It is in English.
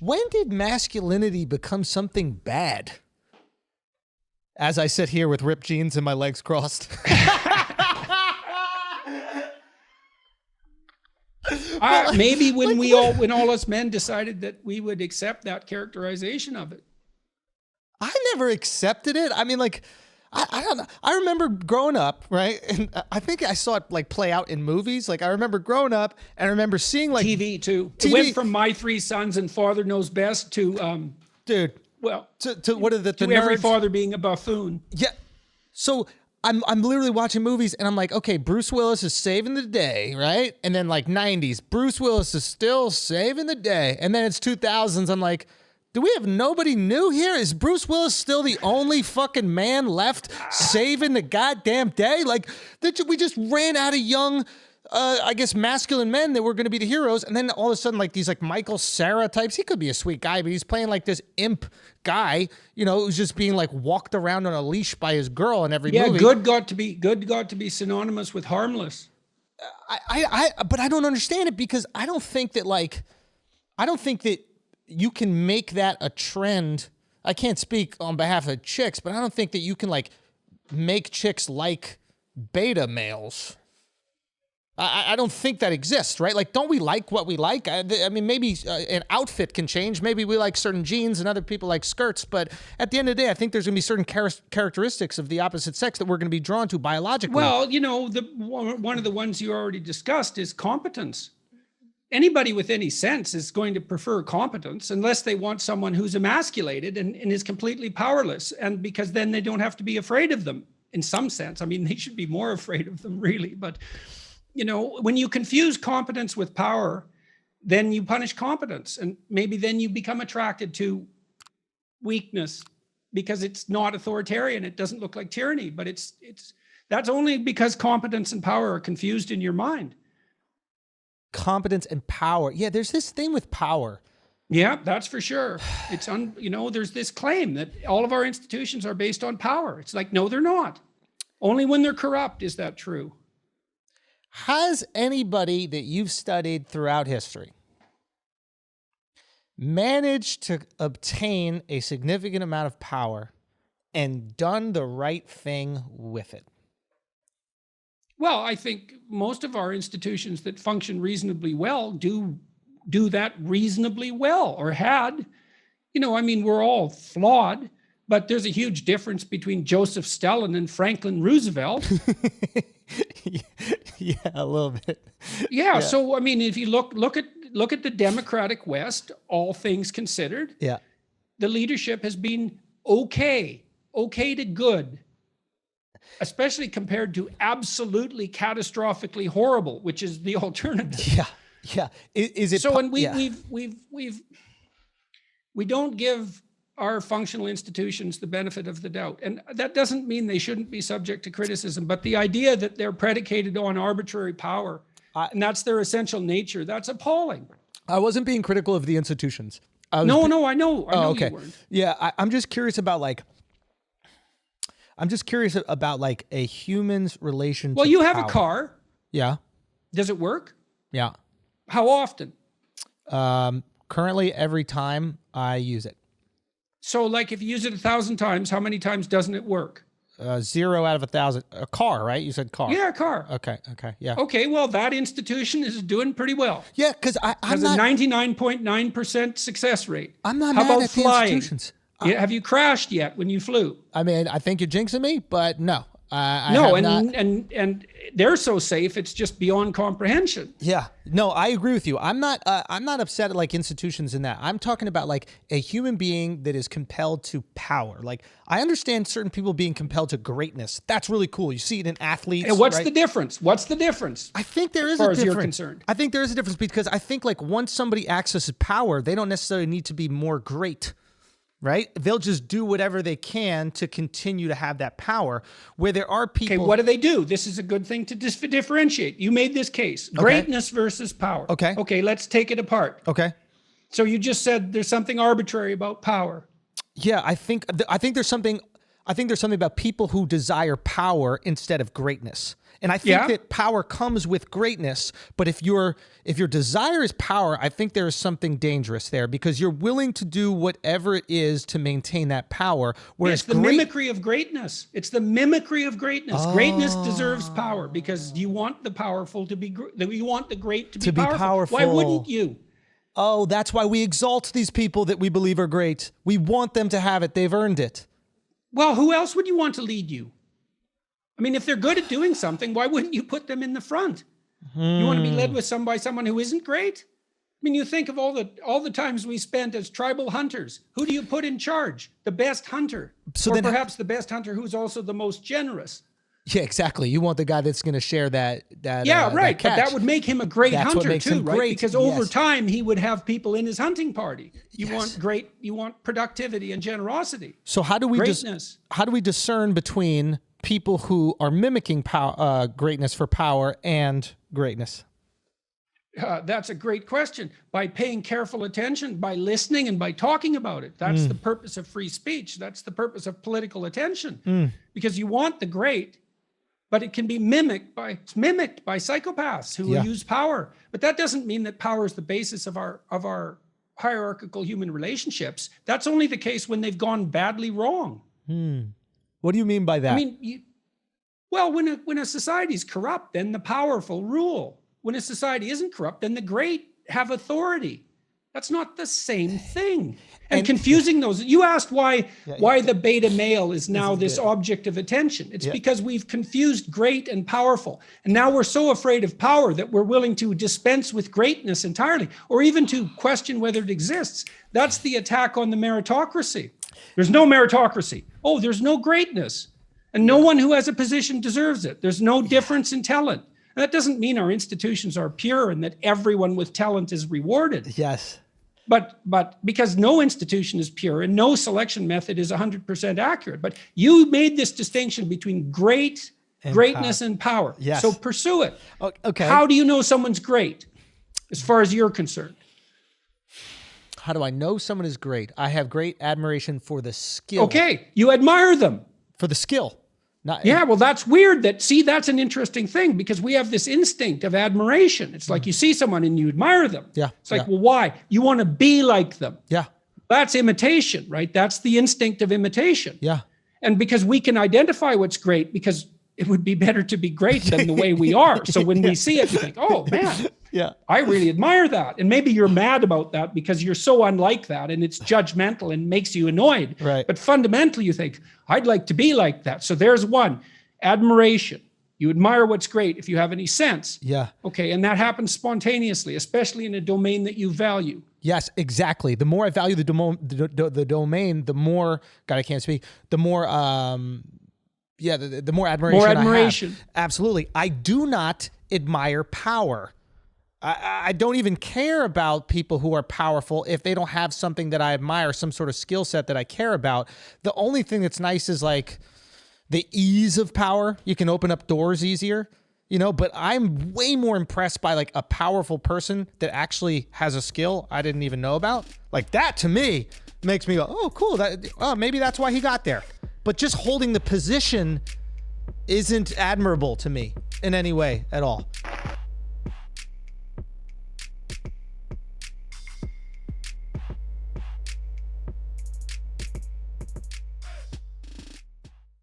When did masculinity become something bad? As I sit here with ripped jeans and my legs crossed. Maybe when all us men decided that we would accept that characterization of it. I never accepted it. I mean, like, I don't know. I remember growing up, right? And I think I saw it like play out in movies. Like I remember growing up and I remember seeing like TV too. It went from My Three Sons and Father Knows Best to dude. Well, to what are the every nerds? father being a buffoon. Yeah. So I'm literally watching movies and I'm like, okay, Bruce Willis is saving the day, right? And then like 90s, Bruce Willis is still saving the day. And then it's 2000s. I'm like, do we have nobody new here? Is Bruce Willis still the only fucking man left saving the goddamn day? Like, we just ran out of young, I guess, masculine men that were going to be the heroes. And then all of a sudden, like these like Michael Cera types, he could be a sweet guy, but he's playing like this imp guy, you know, who's just being like walked around on a leash by his girl in every movie. Yeah, good got to be synonymous with harmless. But I don't understand it because I don't think that you can make that a trend. I can't speak on behalf of chicks, but I don't think that you can like make chicks like beta males. I don't think that exists, right? Like, don't we like what we like? I mean, maybe an outfit can change. Maybe we like certain jeans and other people like skirts. But at the end of the day, I think there's going to be certain characteristics of the opposite sex that we're going to be drawn to biologically. Well, you know, one of the ones you already discussed is competence. Anybody with any sense is going to prefer competence unless they want someone who's emasculated and is completely powerless. And because then they don't have to be afraid of them in some sense. I mean, they should be more afraid of them really. But, you know, when you confuse competence with power, then you punish competence. And maybe then you become attracted to weakness because it's not authoritarian. It doesn't look like tyranny, but that's only because competence and power are confused in your mind. Competence and power. Yeah, there's this thing with power. Yeah, that's for sure. It's there's this claim that all of our institutions are based on power. It's like, no, they're not. Only when they're corrupt is that true. Has anybody that you've studied throughout history managed to obtain a significant amount of power and done the right thing with it? Well, I think most of our institutions that function reasonably well do that reasonably well, or had. You know, I mean, we're all flawed, but there's a huge difference between Joseph Stalin and Franklin Roosevelt. Yeah, a little bit. Yeah. So, I mean, if you look at the democratic West, all things considered, yeah, the leadership has been okay to good. Especially compared to absolutely catastrophically horrible, which is the alternative. Yeah. Is it so? And we don't give our functional institutions the benefit of the doubt, and that doesn't mean they shouldn't be subject to criticism. But the idea that they're predicated on arbitrary power and that's their essential nature, that's appalling. I wasn't being critical of the institutions. I know. Okay. You weren't. Yeah, I'm just curious about like. A human's relation Well, to you have power. a car. Yeah. Does it work? Yeah. How often? Currently, every time I use it. So, like, if you use it 1,000 times, how many times doesn't it work? 0 out of 1,000. A car, right? You said car. Yeah, a car. Okay. Yeah. Okay, well, that institution is doing pretty well. Yeah, because I'm has not... a 99.9% success rate. I'm not How mad about at flying? the institutions. Have you crashed yet when you flew? I mean, I think you're jinxing me, but no. And they're so safe, it's just beyond comprehension. Yeah. No, I agree with you. I'm not upset at like institutions in that. I'm talking about like a human being that is compelled to power. Like I understand certain people being compelled to greatness. That's really cool. You see it in athletes. And what's right? the difference? What's the difference? I think there is a difference. As far as you're concerned. I think there is a difference because I think like once somebody accesses power, they don't necessarily need to be more great. Right? They'll just do whatever they can to continue to have that power. Where there are people... Okay, what do? This is a good thing to differentiate. You made this case. Okay. Greatness versus power. Okay. Okay, let's take it apart. Okay. So you just said there's something arbitrary about power. Yeah, I think there's something I think there's something about people who desire power instead of greatness. And I think that power comes with greatness, but if your desire is power, I think there is something dangerous there because you're willing to do whatever it is to maintain that power. Whereas it's the mimicry of greatness. It's the mimicry of greatness. Oh. Greatness deserves power because you want the powerful to be, you want the great to be powerful. powerful. Why wouldn't you? Oh, that's why we exalt these people that we believe are great. We want them to have it. They've earned it. Well, who else would you want to lead you? I mean, if they're good at doing something, why wouldn't you put them in the front? You want to be led with by someone who isn't great? I mean, you think of all the times we spent as tribal hunters. Who do you put in charge? The best hunter, or perhaps the best hunter who's also the most generous. Yeah, exactly. You want the guy that's going to share that. Yeah, right. That but that would make him a great hunter too, right? Great. Because over time he would have people in his hunting party. You want productivity and generosity. So how do we discern between people who are mimicking greatness for power and greatness? That's a great question. By paying careful attention, by listening, and by talking about it. That's the purpose of free speech. That's the purpose of political attention. Because you want the great, but it can be mimicked by psychopaths who use power. But that doesn't mean that power is the basis of our hierarchical human relationships. That's only the case when they've gone badly wrong. What do you mean by that? I mean, when a society is corrupt, then the powerful rule. When a society isn't corrupt, then the great have authority. That's not the same thing. And confusing those, you asked why the beta male is now this object of attention. It's because we've confused great and powerful. And now we're so afraid of power that we're willing to dispense with greatness entirely, or even to question whether it exists. That's the attack on the meritocracy. There's no meritocracy. Oh, there's no greatness. And no one who has a position deserves it. There's no difference in talent. And that doesn't mean our institutions are pure and that everyone with talent is rewarded. Yes. But because no institution is pure and no selection method is 100% accurate. But you made this distinction between greatness and power. Yes. So pursue it. Okay. How do you know someone's great as far as you're concerned? How do I know someone is great? I have great admiration for the skill. Okay. You admire them. For the skill. Well, that's weird. That's an interesting thing because we have this instinct of admiration. It's like you see someone and you admire them. Yeah. It's like, well, why? You want to be like them. Yeah. That's imitation, right? That's the instinct of imitation. Yeah. And because we can identify what's great, because it would be better to be great than the way we are. So when we see it, you think, oh man, I really admire that. And maybe you're mad about that because you're so unlike that and it's judgmental and makes you annoyed. Right. But fundamentally you think, I'd like to be like that. So there's one, admiration. You admire what's great if you have any sense. Yeah. Okay. And that happens spontaneously, especially in a domain that you value. Yes, exactly. The more I value the domain, the more, God, I can't speak, the more, the more admiration I have. Absolutely. I do not admire power. I don't even care about people who are powerful if they don't have something that I admire, some sort of skill set that I care about. The only thing that's nice is like the ease of power. You can open up doors easier, but I'm way more impressed by like a powerful person that actually has a skill I didn't even know about. Like that to me makes me go, oh, cool. Maybe that's why he got there. But just holding the position isn't admirable to me in any way at all.